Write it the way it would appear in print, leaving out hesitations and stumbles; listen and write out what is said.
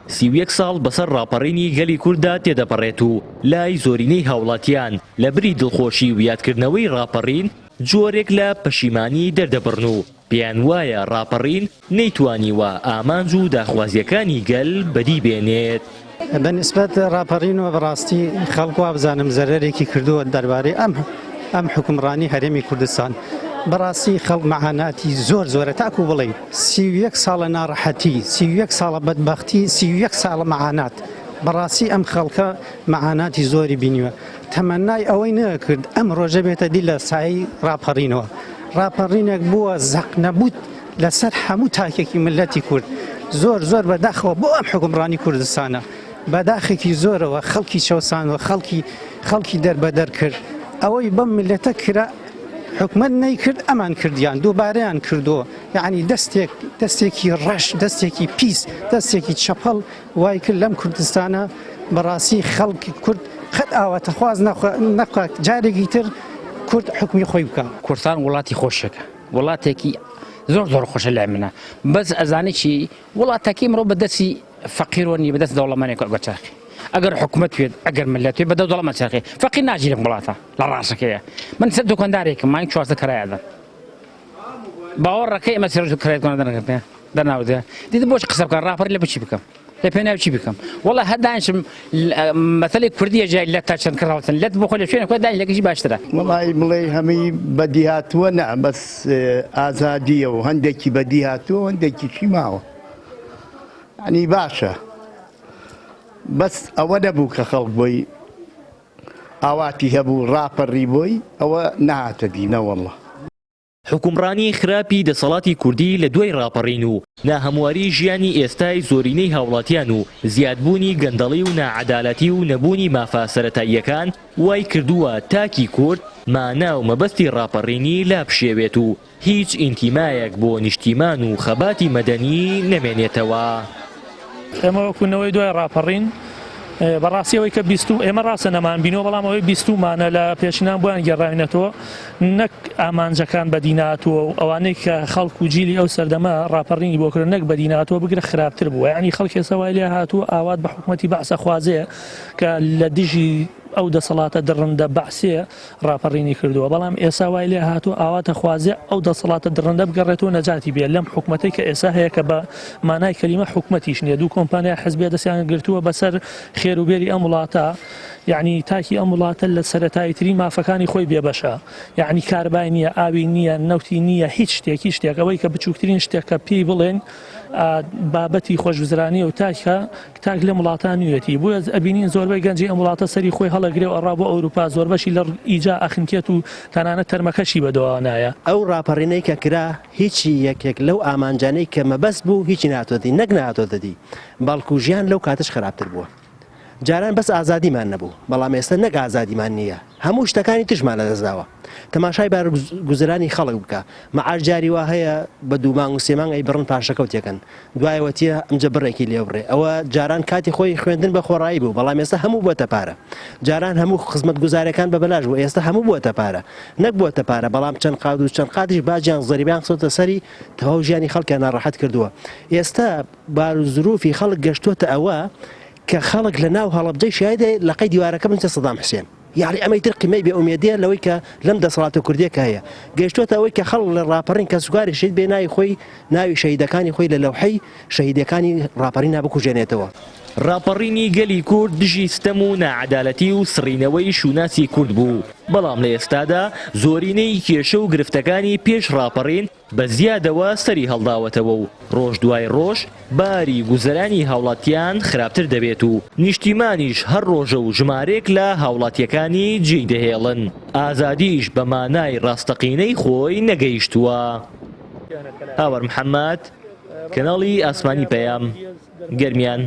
31 ساڵ بەسەر ڕاپەڕینی گەلی کورددا تێدەپەڕێت و لای زۆرینەی هاوڵاتیان لە بری دڵخۆشی و یادکردنەوەی ڕاپەڕین جۆرێک لە پەشیمانی دەردەبڕن و پێیان وایە ڕاپەڕین نەیتوانیوە ئامانج و داخوازیەکانی گەل بەدی بێنێت. بەنسبەت ڕاپەڕینەوە بەڕاستی خەڵک وا بزانم زەرێکی کردووە دەربارەی ئەم حکومڕانی هەرێمی کوردستان. بەڕاستی خەڵک مەعاناتی زۆرە تاکو بڵێ 31 ساڵە ناڕەحەتی، 31 ساڵە بەدبەختی، 31 ساڵە مەعانات. بەڕاستی ئەم خەڵکە مەعاناتی زۆری بینیوە. تەمەنای ئەوەی نەکرد ئەم ڕۆژە بێتە دی لە سایەی ڕاپەڕینەوە. ڕاپەڕینێک بووە زەق نەبوت لەسەر هەموو تاکێکی ملەتی کورد. زۆر بەداخەوە بۆ ئەم حکومڕانی کوردستانە بەداخێکی زۆرەوە خەڵکی شەوسانەوە خەڵکی دەربەدەر کرد. ئەوەی بەم ملەتە کرا حکومت نەیکرد ئەمان کردیان دووبارەیان کردووە. یعنی دەستێکی ڕەش، دەستێکی پیس، دەستێکی چەپەڵ وای کرد لەم کوردستانە. بەڕاستی خەڵکی کورد خەت ئاواتەخواز نەخوات جارێکی تر کورد حکمی خۆی بکە. کوردستان وڵاتی خۆشەکە، وڵاتێکی زۆر خۆشە لای منە. بەس ئەزانێکی وڵاتەکەی مرۆ بەدەستی فەقیرۆنی بەدەست دەوڵەمەنێک بەچاخی. ئەگەر حکومت بێت ئەگەر ملت بێت بەدەست دەوڵەمەند چاخی فەقیر ناژی لەم وڵاتە لە ڕاستەکەیە. من سەر دوکاندارێکم مانگ 14 کەرایەدەن. باوەڕەکەی ئەمە سەر کەرایەت دەرناوردە. دیدم بۆچ قسە بکەم ڕاپەڕی لە بچی بکەم. لە پێناو چی بکەم؟ وەڵا هەدانشم مەسەلەی کوردیە جای لەت تا چەند کراوەتن لەت بۆ خۆ لە شوێنە خۆی دانی لەگەشی باشترە. وەڵای بڵێ هەمووی بەدی هاتووە نە بەس ئازادیە و هەندێکی بەدی هاتووە هەندێکیشی ماوە. ئەنی باشە. بەس ئەوە نەبوو کە خەڵک بۆی ئاواتی هەبوو ڕاپەڕی بۆی ئەوە نەهاتە دینە وەڵڵا. حکومڕانی خراپی دەسەڵاتی کوردی لە دوای ڕاپەڕین و ناهەمواری ژیانی ئێستای زۆرینەی هاوڵاتیان و زیادبوونی گەندەڵی و ناعەدالەتی و نەبوونی مافا سەرەتاییەکان وای کردووە تاکی کورد مانا و مەبەستی ڕاپەڕینی لابشێوێت و هیچ ئینتیمایەک بۆ نیشتیمان و خەباتی مەدەنی نەمێنێتەوە. ئێمە وەکوونەوەی دوای ڕاپەڕین بەڕاستیەوەی کە بیستو ئێمە ڕاستە نەمان بینەوە بەڵام ئەوەی بیستومانە لە پێشینان بۆیان گەڕاوینەتەوە نەک ئامانجەکان بەدیناتوە و ئەوانەی کە خەڵک و جیلی ئەو سەردەما ڕاپەڕینی بۆکردن نەک بەدیناتوە بگرە خراپتر بووە. ینی خەڵکی سەوای لێ هاتووە ئاوات بە حکومەتی بەعسە خوازەیە کە لە دژی ئەو دەسەڵاتە دڕندە بەعسێ ڕاپەڕینی کردووە بەڵام ئێسا وای لێ هاتووە ئاواتە خوازێ ئەو دەسەڵاتە دڕندە بگەڕێتەوە نەجاتی بێت لەم حکومەتەی کە ئێسا هەیە کە بە مانای کەلیمە حکومەتیش نییە. دوو کۆمپانیا حزبیە دەستیان گرتووە بەسەر خێروبێری ئەم وڵاتە. یعنی تاکی ئەم وڵاتە لە سەرەتاییترین مافەکانی خۆی بێبەشە. یعنی کاربای نییە، ئاوی نییە، نەوتی نییە، هیچ شتێک ئەوەی کە بچووکترین شتێکە پێی بڵێن بابەتی خۆشگوزرانی و تاک لە وڵاتان نوێتی بۆیە ئەبینین زۆربەی گەنجی ئەم وڵاتە سەری خۆی هەڵەگرێ و ئەڕا بۆ ئەوروپا زۆربەشی لە ئیجا ئەخنکێت و تەنانەت تەرمەکەشی بەدەوە نایە. ئەو ڕاپەڕینەی کە کرا هیچی یەکێک لەو ئامانجانەی کە مەبەست بوو هیچی ناتۆدی نەک ناتۆدەدی بەڵکو ژیان لەو کاتش خراپتر بووە. جاران بەس ئازادیمان نەبوو بەڵام ئێستا نەک ئازادیمان نییە هەموو شتەکانی تشمان لەدەستداوە. تەماشای بارگوزرانی خەڵک بکە مەعاش جاری وا هەیە بە دوو مانگ و سێ مانگ ئەی بڕن پاشەکەوتێکن دوایەوەتیە ئەمجە بڕێکی لێبڕێ. ئەوە جاران کاتی خۆی خوێندن بە خۆڕایی بوو بەڵام ئێستا هەموو بووەتە پارە. جاران هەموو خزمەت گوزارەکان بە بەلاش بوو ئێستا هەموو بووەتە پارە نەک بووەتە پارە بەڵام چەند قاد و چەند قاتیش باجیان زەریبیان سۆتە سەری تەواو ژیانی خەڵکیان ناڕەحەت کردووە. ئێستا باروزروفی خەڵک گەشتوتە ئەوە کە خەڵک لە ناو هەڵەبجەی شایدە لە قەی دیوارەکە بنچە سەدام حوسێن. یعنی ئەمەی تر قیمەی بێئومێدیە لەوەی کە لەم دەسەڵاتە کوردیەکە هەیە گەشتوتە ئەوەی کە خەڵک لە ڕاپەڕین کە سوکاری شید بێ ناوی خۆی ناوی شەهیدەکانی خۆی لە لەوحەی شەهیدەکانی ڕاپەڕینا بکوژێنێتەوە. ڕاپەڕینی گەلی کورد دژی ستەم و نەعەدالەتی و سڕینەوەی شوناسی کورد بوو بەڵام لە ئێستادا زۆرینەی کێشە و گرفتەکانی پێش ڕاپەڕین بە زیادەوە سەری هەڵداوەتەوە و ڕۆژ دوای ڕۆژ باری گوزەرانی هاوڵاتیان خراپتر دەبێت و نیشتیمانیش هەر ڕۆژە و ژمارێک لە هاوڵاتیەکانی جێی دەهێڵن. ئازادیش بە مانای ڕاستەقینەی خۆی نەگەیشتووە. هاوەر محەممەد کەناڵی ئاسمانی پەیام گەرمیان.